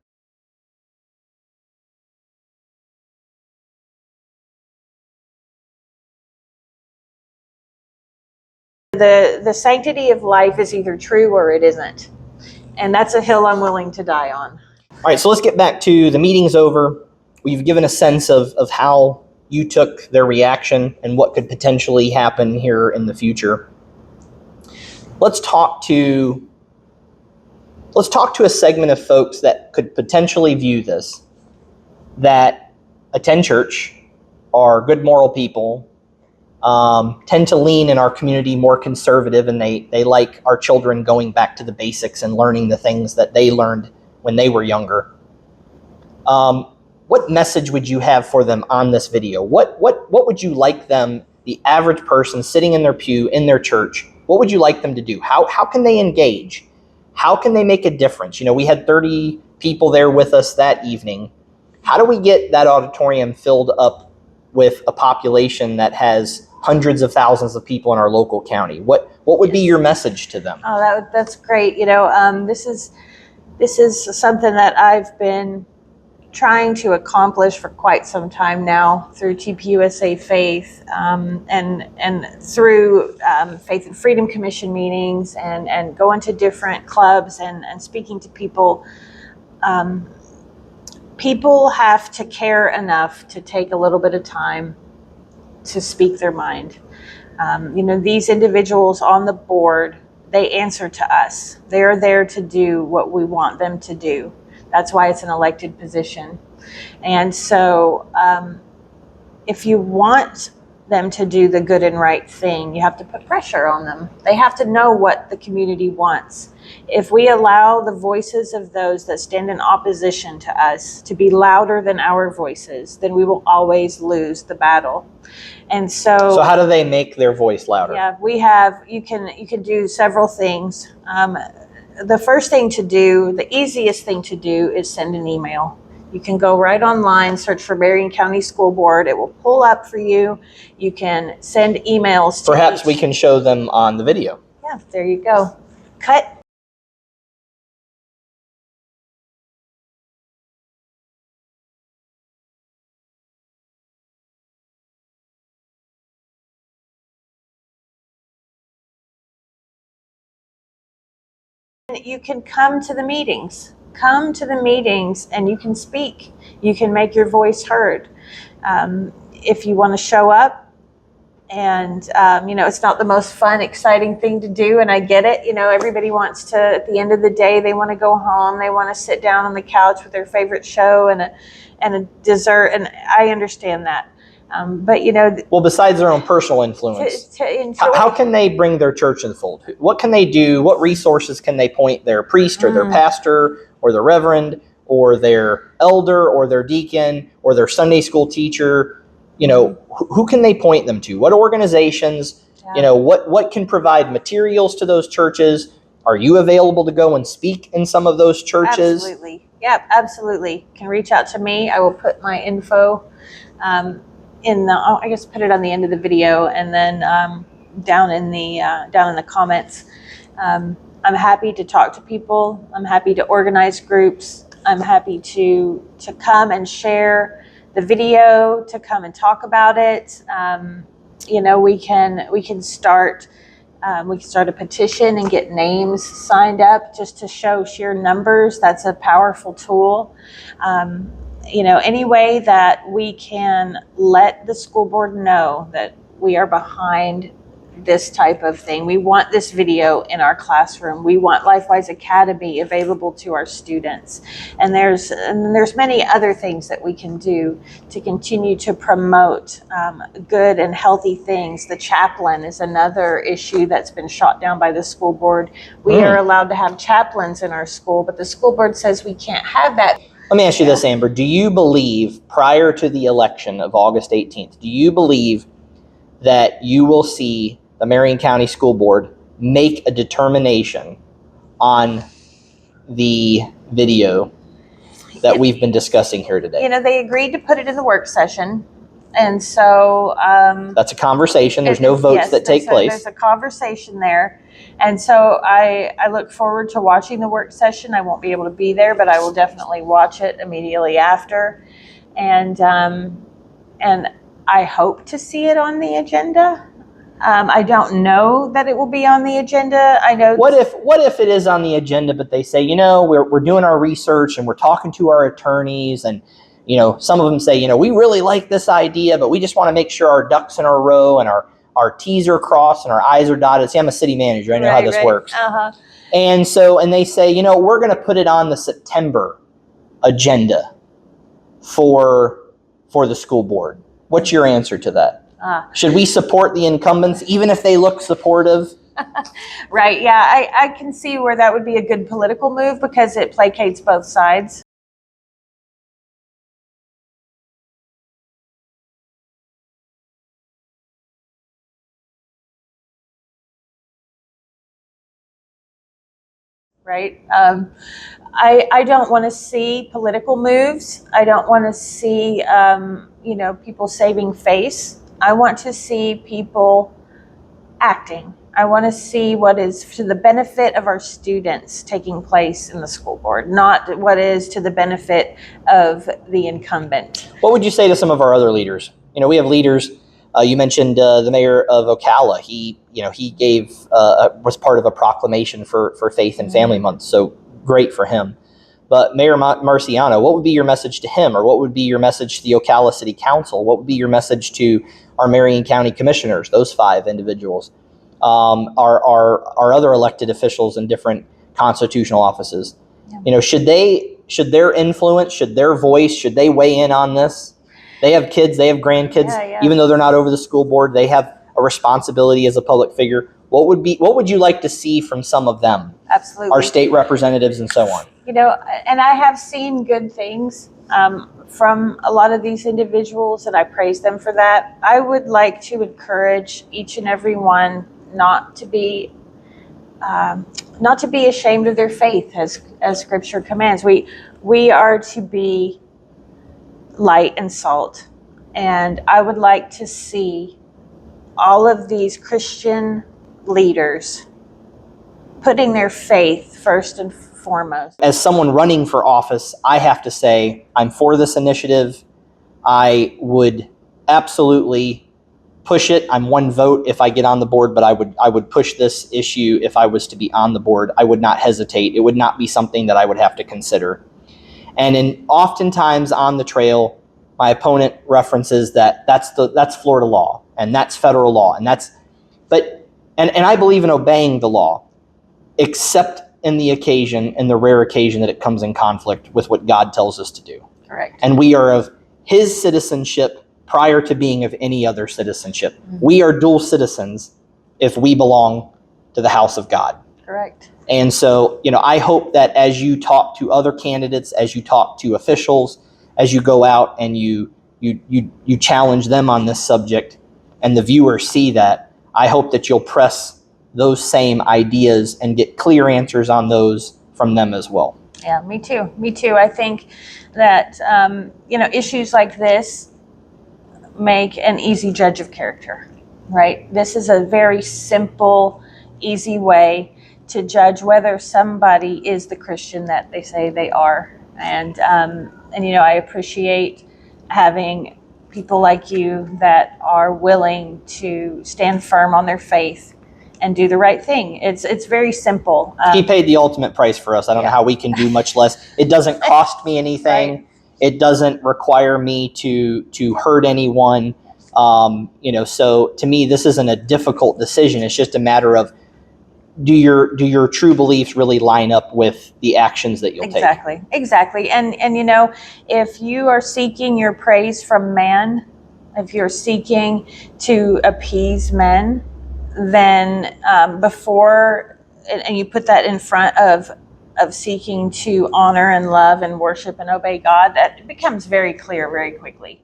S2: The sanctity of life is either true or it isn't. And that's a hill I'm willing to die on.
S1: All right, so let's get back to the meeting's over. We've given a sense of how you took their reaction and what could potentially happen here in the future. Let's talk to a segment of folks that could potentially view this, that attend church, are good moral people, tend to lean in our community more conservative, and they like our children going back to the basics and learning the things that they learned when they were younger. What message would you have for them on this video? What would you like them, the average person sitting in their pew in their church, what would you like them to do? How can they engage? How can they make a difference? We had 30 people there with us that evening. How do we get that auditorium filled up with a population that has hundreds of thousands of people in our local county? What would be your message to them?
S2: Oh, that's great. This is something that I've been trying to accomplish for quite some time now through TPUSA Faith and through Faith and Freedom Commission meetings and going to different clubs and speaking to people. people have to care enough to take a little bit of time to speak their mind. These individuals on the board, they answer to us. They're there to do what we want them to do. That's why it's an elected position. And so if you want them to do the good and right thing, you have to put pressure on them. They have to know what the community wants. If we allow the voices of those that stand in opposition to us to be louder than our voices, then we will always lose the battle. And
S1: So how do they make their voice louder?
S2: yeah, you can do several things. The first thing to do, the easiest thing to do, is send an email. You can go right online, search for Marion County School Board. It will pull up for you. You can send emails to
S1: Perhaps we can show them on the video.
S2: Yeah, there you go. Cut. You can come to the meetings. Come to the meetings and you can speak. You can make your voice heard. If you want to show up, and it's not the most fun, exciting thing to do, and I get it. Everybody wants to, at the end of the day, they want to go home. They want to sit down on the couch with their favorite show and a dessert, and I understand that. But
S1: well, besides their own personal influence,
S2: to enjoy,
S1: how can they bring their church in the fold? What can they do? What resources can they point their priest or their pastor or their reverend or their elder or their deacon or their Sunday school teacher? Who can they point them to? What organizations?
S2: Yeah.
S1: What can provide materials to those churches? Are you available to go and speak in some of those churches?
S2: Absolutely. Yep, absolutely. You can reach out to me. I will put my info I guess put it on the end of the video, and then down in the comments. I'm happy to talk to people. I'm happy to organize groups. I'm happy to come and share the video, to come and talk about it. We can start a petition and get names signed up just to show sheer numbers. That's a powerful tool. Any way that we can let the school board know that we are behind this type of thing. We want this video in our classroom. We want LifeWise Academy available to our students. And there's many other things that we can do to continue to promote good and healthy things. The chaplain is another issue that's been shot down by the school board. We are allowed to have chaplains in our school, but the school board says we can't have that.
S1: Let me ask you this, Amber. Do you believe, prior to the election of August 18th, do you believe that you will see the Marion County School Board make a determination on the video that we've been discussing here today?
S2: They agreed to put it in the work session. And so
S1: that's a conversation. There's no votes that take place.
S2: There's a conversation there. And so I look forward to watching the work session. I won't be able to be there, but I will definitely watch it immediately after. And I hope to see it on the agenda. I don't know that it will be on the agenda. I know.
S1: What if it is on the agenda, but they say, we're doing our research and we're talking to our attorneys, and some of them say, we really like this idea, but we just want to make sure our ducks in a row and our T's are crossed and our I's are dotted. See, I'm a city manager. I know how this works.
S2: Uh-huh.
S1: And they say, we're going to put it on the September agenda for the school board. What's your answer to that? Should we support the incumbents even if they look supportive?
S2: Right. Yeah, I can see where that would be a good political move because it placates both sides. Right. I don't want to see political moves. I don't want to see, people saving face. I want to see people acting. I want to see what is to the benefit of our students taking place in the school board, not what is to the benefit of the incumbent.
S1: What would you say to some of our other leaders? We have leaders. You mentioned the mayor of Ocala. He gave was part of a proclamation for Faith and Family Month. So great for him. But Mayor Marciano, what would be your message to him, or what would be your message to the Ocala City Council? What would be your message to our Marion County commissioners, those 5 individuals, our other elected officials in different constitutional offices? Yeah. Should their influence, should their voice, should they weigh in on this? They have kids, they have grandkids. Yeah. Even though they're not over the school board, they have a responsibility as a public figure. What would you like to see from some of them?
S2: Absolutely.
S1: Our state representatives and so on.
S2: And I have seen good things from a lot of these individuals, and I praise them for that. I would like to encourage each and every one not to be ashamed of their faith, as Scripture commands. We are to be light and salt, and I would like to see all of these Christian leaders putting their faith first and foremost.
S1: As someone running for office, I have to say I'm for this initiative. I would absolutely push it. I'm 1 vote if I get on the board, but I would push this issue if I was to be on the board. I would not hesitate. It would not be something that I would have to consider. And oftentimes on the trail, my opponent references that's Florida law and that's federal law, and I believe in obeying the law, except in the rare occasion that it comes in conflict with what God tells us to do.
S2: Correct.
S1: And we are of His citizenship prior to being of any other citizenship. Mm-hmm. We are dual citizens if we belong to the house of God.
S2: Correct.
S1: And so, I hope that as you talk to other candidates, as you talk to officials, as you go out and you challenge them on this subject, and the viewers see that, I hope that you'll press those same ideas and get clear answers on those from them as well.
S2: Yeah, me too. I think that, issues like this make an easy judge of character, right? This is a very simple, easy way to judge whether somebody is the Christian that they say they are. And I appreciate having people like you that are willing to stand firm on their faith and do the right thing. It's very simple.
S1: He paid the ultimate price for us. I don't know how we can do much less. It doesn't cost me anything. Right. It doesn't require me to hurt anyone. So to me, this isn't a difficult decision. It's just a matter of, do your true beliefs really line up with the actions that you'll take?
S2: Exactly. And if you are seeking your praise from man, if you're seeking to appease men, then before, and you put that in front of seeking to honor and love and worship and obey God, that becomes very clear very quickly.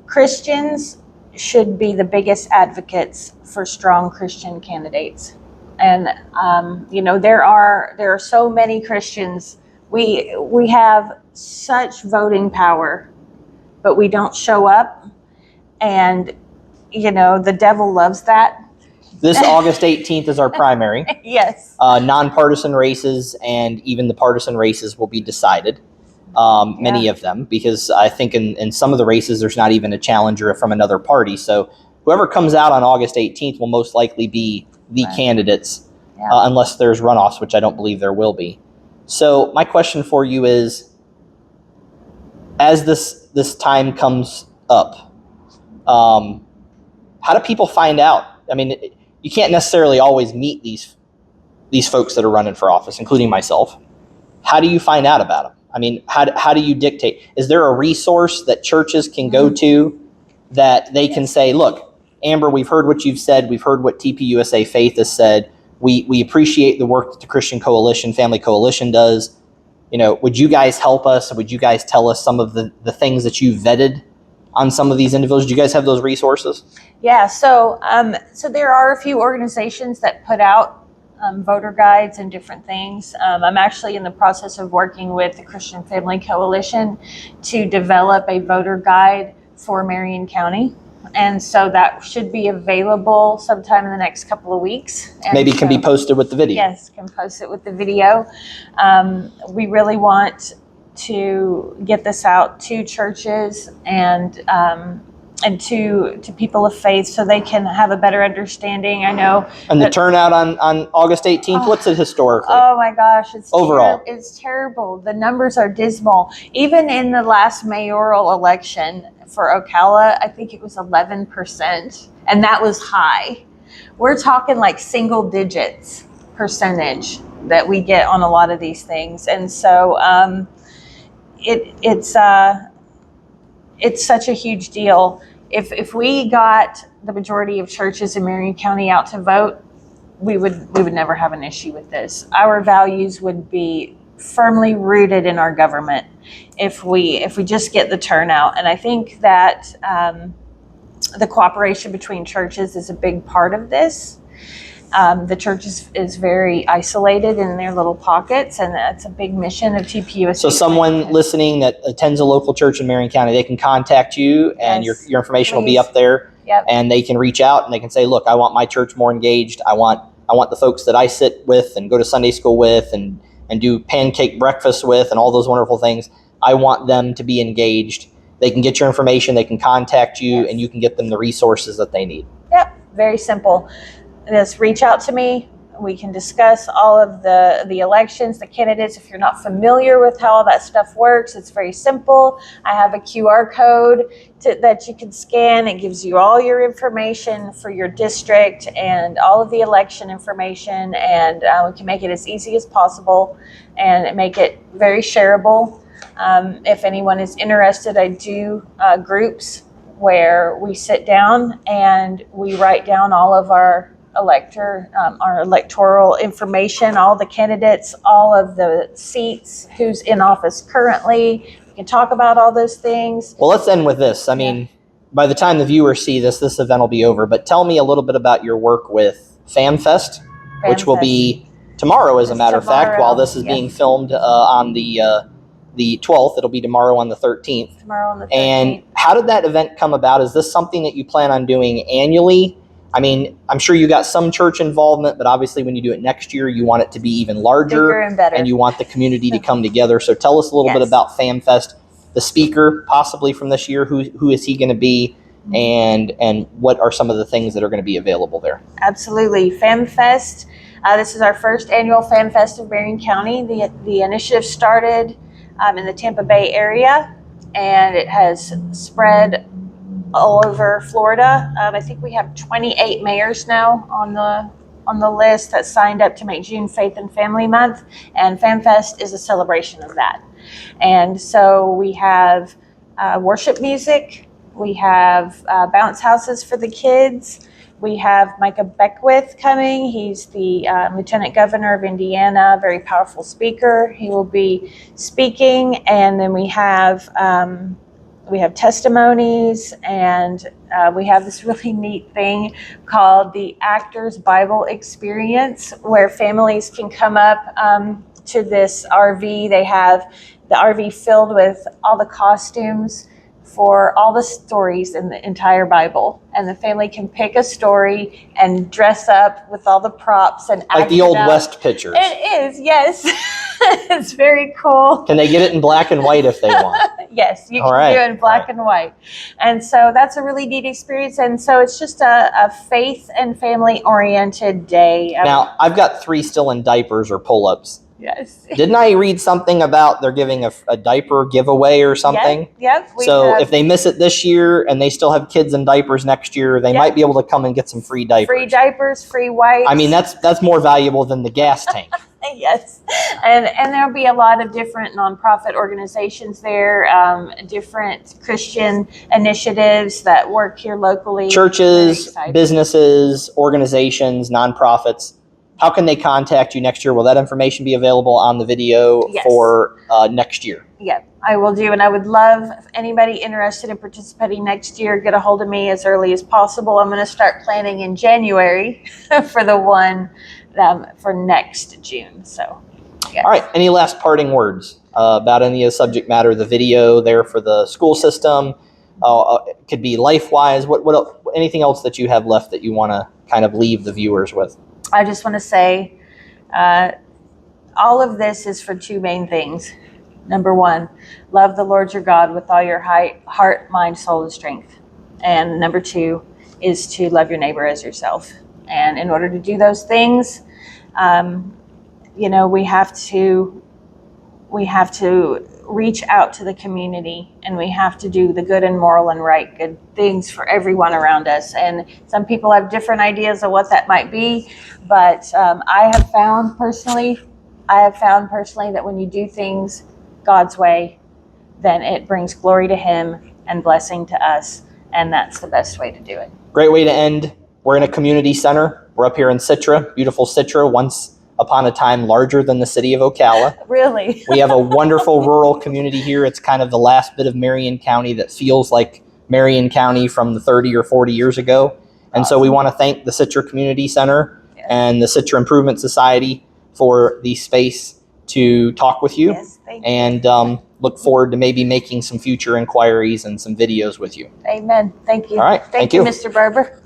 S2: Christians should be the biggest advocates for strong Christian candidates. And there are so many Christians. We have such voting power, but we don't show up. And the devil loves that.
S1: This August 18th is our primary.
S2: Yes.
S1: Nonpartisan races and even the partisan races will be decided. Many of them, because I think in some of the races there's not even a challenger from another party. So whoever comes out on August 18th will most likely be the candidates, unless there's runoffs, which I don't believe there will be. So my question for you is, as this time comes up, how do people find out? I mean, you can't necessarily always meet these folks that are running for office, including myself. How do you find out about them? I mean, how do you dictate? Is there a resource that churches can go to that they can say, look, Amber, we've heard what you've said. We've heard what TPUSA Faith has said. We appreciate the work that the Christian Coalition, Family Coalition does. Would you guys help us? Would you guys tell us some of the things that you vetted on some of these individuals? Do you guys have those resources?
S2: Yeah, so there are a few organizations that put out voter guides and different things. I'm actually in the process of working with the Christian Family Coalition to develop a voter guide for Marion County. And so that should be available sometime in the next couple of weeks. And
S1: maybe it can be posted with the video.
S2: Yes, can post it with the video. We really want to get this out to churches and and to people of faith, so they can have a better understanding. I know.
S1: And the turnout on August 18th, what's it historically?
S2: Oh my gosh, it's
S1: overall.
S2: It's terrible. The numbers are dismal. Even in the last mayoral election for Ocala, I think it was 11%, and that was high. We're talking like single digits percentage that we get on a lot of these things, and so it's such a huge deal. If we got the majority of churches in Marion County out to vote, we would never have an issue with this. Our values would be firmly rooted in our government if we just get the turnout. And I think that the cooperation between churches is a big part of this. The church is very isolated in their little pockets, and that's a big mission of TPUSA.
S1: So someone listening that attends a local church in Marion County, they can contact you, and
S2: Yes,
S1: your information will be
S2: please.
S1: up there.
S2: Yep.
S1: And they can reach out and they can say, look, I want my church more engaged. I want the folks that I sit with and go to Sunday school with and do pancake breakfast with and all those wonderful things. I want them to be engaged. They can get your information, they can contact you,
S2: Yes.
S1: and you can get them the resources that they need.
S2: Yep, very simple. Just reach out to me. We can discuss all of the elections, the candidates. If you're not familiar with how all that stuff works, it's very simple. I have a QR code that you can scan. It gives you all your information for your district and all of the election information, and we can make it as easy as possible and make it very shareable. If anyone is interested, I do groups where we sit down and we write down all of our electoral information, all the candidates, all of the seats, who's in office currently. We can talk about all those things.
S1: Well, let's end with this. I mean, by the time the viewers see this event will be over. But tell me a little bit about your work with FamFest, which will be tomorrow, as a matter of fact, while this is being filmed on the 12th. It'll be tomorrow on the 13th.
S2: Tomorrow on the 13th.
S1: And how did that event come about? Is this something that you plan on doing annually? I mean, I'm sure you got some church involvement, but obviously when you do it next year, you want it to be even larger.
S2: Bigger and better.
S1: And you want the community to come together. So tell us a little bit about FamFest, the speaker possibly from this year. Who is he going to be? And what are some of the things that are going to be available there?
S2: Absolutely. FamFest. This is our first annual FamFest of Marion County. The initiative started in the Tampa Bay area, and it has spread all over Florida. I think we have 28 mayors now on the list that signed up to make June Faith and Family Month, and FamFest is a celebration of that. And so we have worship music, we have bounce houses for the kids. We have Micah Beckwith coming. He's the Lieutenant Governor of Indiana, very powerful speaker. He will be speaking, and then we have testimonies, and we have this really neat thing called the Actors Bible Experience, where families can come up to this RV. They have the RV filled with all the costumes for all the stories in the entire Bible, and the family can pick a story and dress up with all the props and
S1: like the Old West pictures.
S2: It is, yes. It's very cool.
S1: Can they get it in black and white if they want?
S2: Yes, you can do it in black and white. And so that's a really neat experience. And so it's just a faith and family oriented day.
S1: Now, I've got 3 still in diapers or pull-ups.
S2: Yes.
S1: Didn't I read something about they're giving a diaper giveaway or something?
S2: Yep.
S1: So if they miss it this year and they still have kids in diapers next year, they might be able to come and get some free diapers.
S2: Free diapers, free wipes.
S1: I mean, that's more valuable than the gas tank.
S2: Yes. And there'll be a lot of different nonprofit organizations there, different Christian initiatives that work here locally.
S1: Churches, businesses, organizations, nonprofits. How can they contact you next year? Will that information be available on the video for next year?
S2: Yeah, I will do. And I would love anybody interested in participating next year, get a hold of me as early as possible. I'm going to start planning in January for the one for next June. So, yeah.
S1: All right. Any last parting words about any of the subject matter, the video there for the school system? It could be life-wise. What anything else that you have left that you want to kind of leave the viewers with?
S2: I just want to say all of this is for 2 main things. Number 1, love the Lord your God with all your heart, mind, soul, and strength. And number 2 is to love your neighbor as yourself. And in order to do those things, we have to reach out to the community, and we have to do the good and moral and right good things for everyone around us. And some people have different ideas of what that might be, but I have found personally that when you do things God's way, then it brings glory to Him and blessing to us, and that's the best way to do it.
S1: Great way to end. We're in a community center. We're up here in Citra, beautiful Citra, once upon a time larger than the city of Ocala.
S2: Really?
S1: We have a wonderful rural community here. It's kind of the last bit of Marion County that feels like Marion County from the 30 or 40 years ago. And so we want to thank the Citra Community Center and the Citra Improvement Society for the space to talk with you.
S2: Yes, thank you.
S1: And look forward to maybe making some future inquiries and some videos with you.
S2: Amen. Thank you.
S1: All right,
S2: Thank you, Mr. Barber.